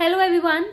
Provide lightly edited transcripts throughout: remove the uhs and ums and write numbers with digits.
Hello everyone.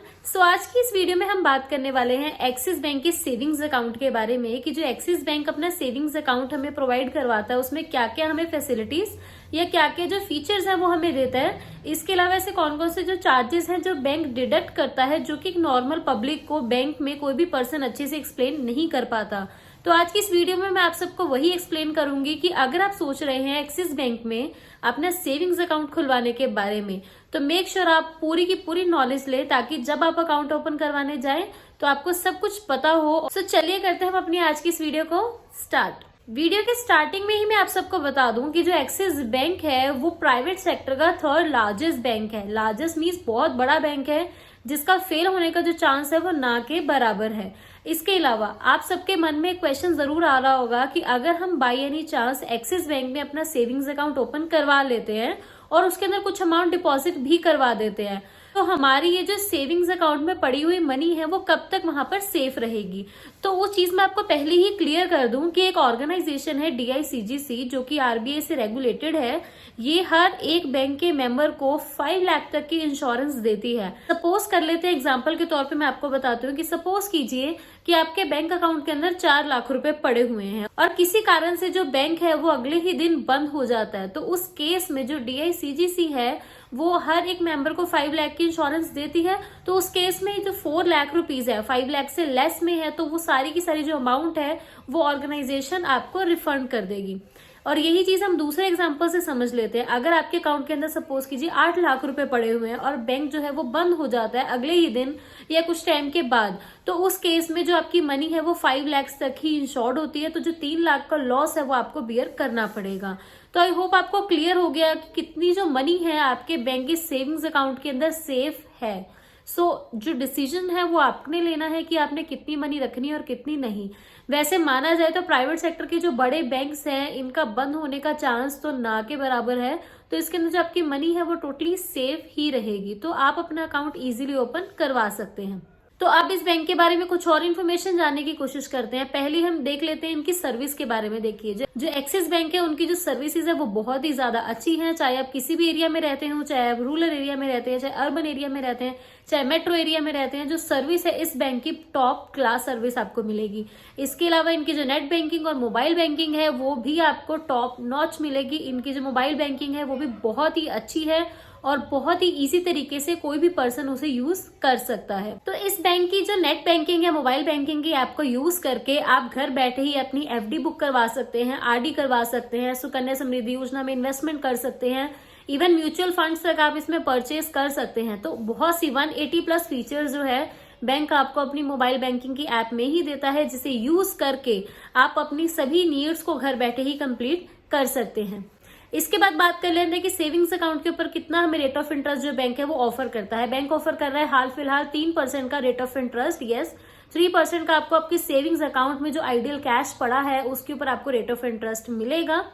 आज की इस वीडियो में हम बात करने वाले हैं एक्सिस बैंक के सेविंग्स अकाउंट के बारे में कि जो एक्सिस बैंक अपना सेविंग्स अकाउंट हमें प्रोवाइड करवाता है उसमें क्या क्या हमें फैसिलिटीज या क्या क्या जो फीचर्स हैं वो हमें देता है। इसके अलावा ऐसे कौन कौन से जो चार्जेस हैं जो बैंक डिडक्ट करता है जो कि नॉर्मल पब्लिक को बैंक में कोई भी पर्सन अच्छे से एक्सप्लेन नहीं कर पाता। तो आज की इस वीडियो में मैं आप सबको वही एक्सप्लेन करूंगी कि अगर आप सोच रहे हैं एक्सिस बैंक में अपना सेविंग्स अकाउंट खुलवाने के बारे में तो मेक श्योर आप पूरी की पूरी नॉलेज ले ताकि जब आप अकाउंट ओपन करवाने जाएं तो आपको सब कुछ पता हो। चलिए करते हैं हम अपनी आज की इस वीडियो को स्टार्ट। वीडियो के स्टार्टिंग में ही मैं आप सबको बता दूं कि जो एक्सिस बैंक है वो प्राइवेट सेक्टर का थर्ड लार्जेस्ट बैंक है। लार्जेस्ट मीन्स बहुत बड़ा बैंक है जिसका फेल होने का जो चांस है वो ना के बराबर है। इसके अलावा आप सबके मन में एक क्वेश्चन जरूर आ रहा होगा कि अगर हम by any chance axis bank में अपना सेविंग्स अकाउंट ओपन करवा लेते हैं और उसके अंदर कुछ अमाउंट डिपॉजिट भी करवा देते हैं तो हमारी ये जो सेविंग्स अकाउंट में पड़ी हुई मनी है वो कब तक वहां पर सेफ रहेगी। तो वो चीज मैं आपको पहले ही क्लियर कर दूं कि एक ऑर्गेनाइजेशन है DICGC जो कि RBI से रेगुलेटेड है। ये हर एक बैंक के मेंबर को 5 लाख तक की इंश्योरेंस देती है। सपोज कर लेते हैं एग्जांपल के तौर पे मैं आपको बताती हूँ कि सपोज कीजिए कि आपके बैंक अकाउंट के अंदर 4 लाख रुपए पड़े हुए हैं और किसी कारण से जो बैंक है वो अगले ही दिन बंद हो जाता है। तो उस केस में जो DICGC है वो हर एक मेंबर को 5 लाख की इंश्योरेंस देती है। तो उस केस में जो 4 लाख रुपीज है 5 लाख से लेस में है तो वो सारी की सारी जो अमाउंट है वो ऑर्गेनाइजेशन आपको रिफंड कर देगी। और यही चीज हम दूसरे एग्जांपल से समझ लेते हैं। अगर आपके अकाउंट के अंदर सपोज कीजिए 8 लाख रुपए पड़े हुए हैं और बैंक जो है वो बंद हो जाता है अगले ही दिन या कुछ टाइम के बाद तो उस केस में जो आपकी मनी है वो 5 लाख तक ही इंश्योर्ड होती है। तो जो 3 लाख का लॉस है वो आपको बियर करना पड़ेगा। तो आई होप आपको क्लियर हो गया कि कितनी जो मनी है आपके बैंक के सेविंग्स अकाउंट के अंदर सेफ है। जो डिसीजन है वो आपने लेना है कि आपने कितनी मनी रखनी है और कितनी नहीं। वैसे माना जाए तो प्राइवेट सेक्टर के जो बड़े बैंक्स हैं इनका बंद होने का चांस तो ना के बराबर है। तो इसके अंदर जो आपकी मनी है वो टोटली सेफ ही रहेगी। तो आप अपना अकाउंट इजीली ओपन करवा सकते हैं। तो अब इस बैंक के बारे में कुछ और इन्फॉर्मेशन जानने की कोशिश करते हैं। पहले हम देख लेते हैं इनकी सर्विस के बारे में। देखिए जो एक्सिस बैंक है उनकी जो सर्विसेज है वो बहुत ही ज्यादा अच्छी है। चाहे आप किसी भी एरिया में रहते हो, चाहे आप रूरल एरिया में रहते हैं, चाहे अर्बन एरिया में रहते हैं, चाहे मेट्रो एरिया में रहते हैं, जो सर्विस है इस बैंक की टॉप क्लास सर्विस आपको मिलेगी। इसके अलावा इनकी जो नेट बैंकिंग और मोबाइल बैंकिंग है वो भी आपको टॉप नॉच मिलेगी। इनकी जो मोबाइल बैंकिंग है वो भी बहुत ही अच्छी है और बहुत ही इजी तरीके से कोई भी पर्सन उसे यूज कर सकता है। तो इस बैंक की जो नेट बैंकिंग है, मोबाइल बैंकिंग की ऐप को यूज करके आप घर बैठे ही अपनी FD बुक करवा सकते हैं, RD करवा सकते हैं, सुकन्या समृद्धि योजना में इन्वेस्टमेंट कर सकते हैं, इवन म्यूचुअल फंड्स तक आप इसमें परचेज कर सकते हैं। तो बहुत सी 180 प्लस फीचर्स जो है बैंक आपको अपनी मोबाइल बैंकिंग की ऐप में ही देता है जिसे यूज करके आप अपनी सभी नीड्स को घर बैठे ही कंप्लीट कर सकते हैं। इसके बाद बात कर लेते हैं कि सेविंग्स अकाउंट के ऊपर कितना हमें रेट ऑफ इंटरेस्ट जो बैंक है वो ऑफर करता है। बैंक ऑफर कर रहा है हाल फिलहाल 3% का रेट ऑफ इंटरेस्ट। यस, 3% का आपको आपकी सेविंग्स अकाउंट में जो आइडियल कैश पड़ा है उसके ऊपर आपको रेट ऑफ इंटरेस्ट मिलेगा।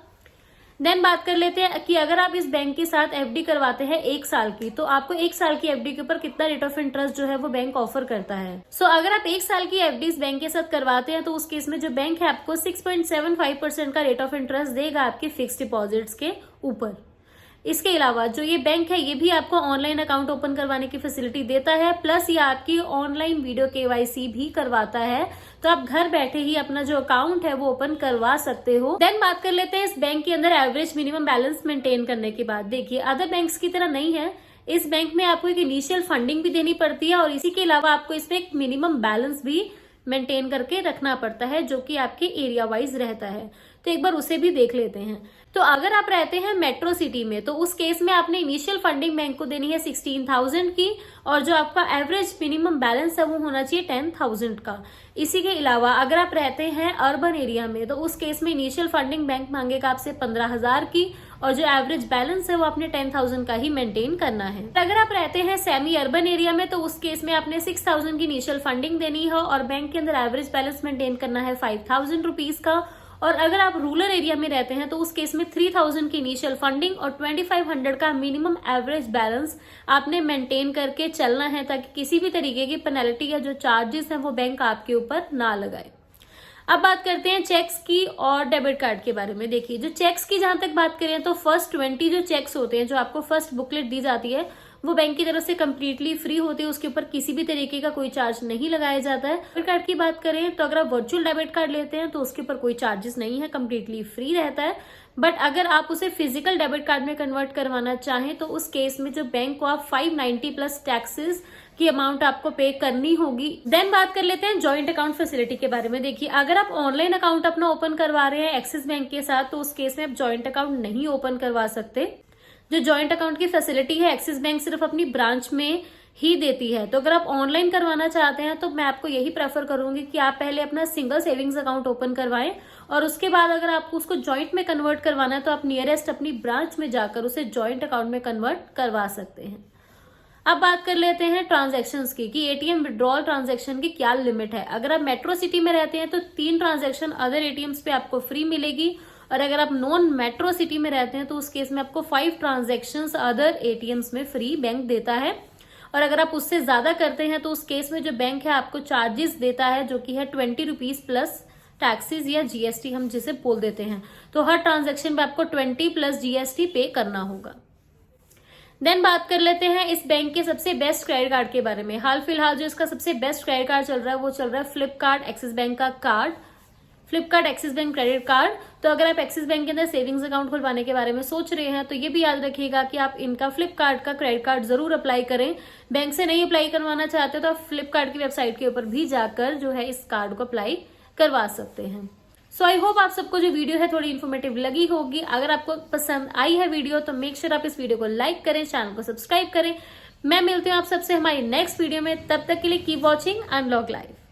देन बात कर लेते हैं कि अगर आप इस बैंक के साथ FD करवाते हैं 1 साल की तो आपको 1 साल की FD के ऊपर कितना रेट ऑफ इंटरेस्ट जो है वो बैंक ऑफर करता है। अगर आप 1 साल की FD इस बैंक के साथ करवाते हैं तो उस केस में जो बैंक है आपको 6.75% का रेट ऑफ इंटरेस्ट देगा आपके फिक्स डिपॉजिट्स के ऊपर। इसके अलावा जो ये बैंक है ये भी आपको ऑनलाइन अकाउंट ओपन करवाने की फैसिलिटी देता है, प्लस ये आपकी ऑनलाइन वीडियो KYC भी करवाता है। तो आप घर बैठे ही अपना जो अकाउंट है वो ओपन करवा सकते हो। देन बात कर लेते हैं इस बैंक के अंदर एवरेज मिनिमम बैलेंस मेंटेन करने की बात। देखिए अदर बैंक्स की तरह नहीं है, इस बैंक में आपको एक इनिशियल फंडिंग भी देनी पड़ती है और इसी के अलावा आपको इसमें एक मिनिमम बैलेंस भी मेंटेन करके रखना पड़ता है जो कि आपके एरिया वाइज रहता है। तो एक बार उसे भी देख लेते हैं। तो अगर आप रहते हैं मेट्रो सिटी में तो उस केस में आपने इनिशियल फंडिंग बैंक को देनी है 16,000 की और जो आपका एवरेज मिनिमम बैलेंस है वो होना चाहिए 10,000 का। इसी के अलावा अगर आप रहते हैं अर्बन एरिया में तो उस केस में इनिशियल फंडिंग बैंक मांगेगा आपसे 15,000 की और जो एवरेज बैलेंस है वो आपने 10,000 का ही मेंटेन करना है। अगर आप रहते हैं सेमी अर्बन एरिया में तो उस केस में आपने 6,000 की इनिशियल फंडिंग देनी है और बैंक के अंदर एवरेज बैलेंस मेंटेन करना है 5,000 रुपीज का। और अगर आप रूरल एरिया में रहते हैं तो उस केस में 3,000 की इनिशियल फंडिंग और 2,500 का मिनिमम एवरेज बैलेंस आपने मेंटेन करके चलना है ताकि किसी भी तरीके की पेनल्टी या जो चार्जेस हैं वो बैंक आपके ऊपर ना लगाए। अब बात करते हैं चेक्स की और डेबिट कार्ड के बारे में। देखिए जो चेक्स की जहां तक बात करें तो फर्स्ट 20 जो चेक्स होते हैं जो आपको फर्स्ट बुकलेट दी जाती है वो बैंक की तरफ से कम्प्लीटली फ्री होती है, उसके ऊपर किसी भी तरीके का कोई चार्ज नहीं लगाया जाता है। डेबिट कार्ड की बात करें तो अगर आप वर्चुअल डेबिट कार्ड लेते हैं तो उसके ऊपर कोई चार्जेस नहीं है, कम्प्लीटली फ्री रहता है। बट अगर आप उसे फिजिकल डेबिट कार्ड में कन्वर्ट करवाना चाहें तो उस केस में जो बैंक को आप 590 प्लस टैक्सेस की अमाउंट आपको पे करनी होगी। देन बात कर लेते हैं जॉइंट अकाउंट फैसिलिटी के बारे में। देखिए, अगर आप ऑनलाइन अकाउंट अपना ओपन करवा रहे हैं एक्सिस बैंक के साथ तो उस केस में आप जॉइंट अकाउंट नहीं ओपन करवा सकते। जो जॉइंट अकाउंट की फैसिलिटी है एक्सिस बैंक सिर्फ अपनी ब्रांच में ही देती है। तो अगर आप ऑनलाइन करवाना चाहते हैं तो मैं आपको यही प्रेफर करूंगी कि आप पहले अपना सिंगल सेविंग्स अकाउंट ओपन करवाएं और उसके बाद अगर आपको उसको जॉइंट में कन्वर्ट करवाना है तो आप नियरेस्ट अपनी ब्रांच में जाकर उसे जॉइंट अकाउंट में कन्वर्ट करवा सकते हैं। अब बात कर लेते हैं ट्रांजैक्शंस की कि एटीएम विड्रॉल ट्रांजैक्शन की क्या लिमिट है। अगर आप मेट्रो सिटी में रहते हैं तो 3 ट्रांजैक्शन अदर एटीएम्स पे आपको फ्री मिलेगी और अगर आप नॉन मेट्रो सिटी में रहते हैं तो उस केस में आपको 5 ट्रांजैक्शंस अदर एटीएम्स में फ्री बैंक देता है। और अगर आप उससे ज्यादा करते हैं तो उस केस में जो बैंक है आपको चार्जेस देता है जो कि है 20 रुपीज प्लस टैक्सेस या जीएसटी हम जिसे बोल देते हैं। तो हर ट्रांजैक्शन पे आपको 20 प्लस जीएसटी पे करना होगा। देन बात कर लेते हैं इस बैंक के सबसे बेस्ट क्रेडिट कार्ड के बारे में। हाल फिलहाल जो इसका सबसे बेस्ट क्रेडिट कार्ड चल रहा है वो चल रहा है फ्लिपकार्ट एक्सिस बैंक का card, Flipkart axis bank credit card. तो अगर आप एक्सिस बैंक के अंदर सेविंग्स अकाउंट खुलवाने के बारे में सोच रहे हैं तो ये भी याद रखिएगा कि आप इनका फ्लिपकार्ट का क्रेडिट कार्ड जरूर अप्लाई करें। बैंक से नहीं अप्लाई करवाना चाहते तो आप फ्लिपकार्ट की वेबसाइट के ऊपर भी जाकर जो है इस कार्ड को अप्लाई करवा सकते हैं। सो आई होप आप सबको जो वीडियो है थोड़ी इन्फॉर्मेटिव लगी होगी। अगर आपको पसंद आई है वीडियो तो मेक श्योर आप इस वीडियो को लाइक करें, चैनल को सब्सक्राइब करें। मैं मिलती हूँ आप सबसे हमारी नेक्स्ट वीडियो में, तब तक के लिए कीप वॉचिंग अनलॉक लाइफ।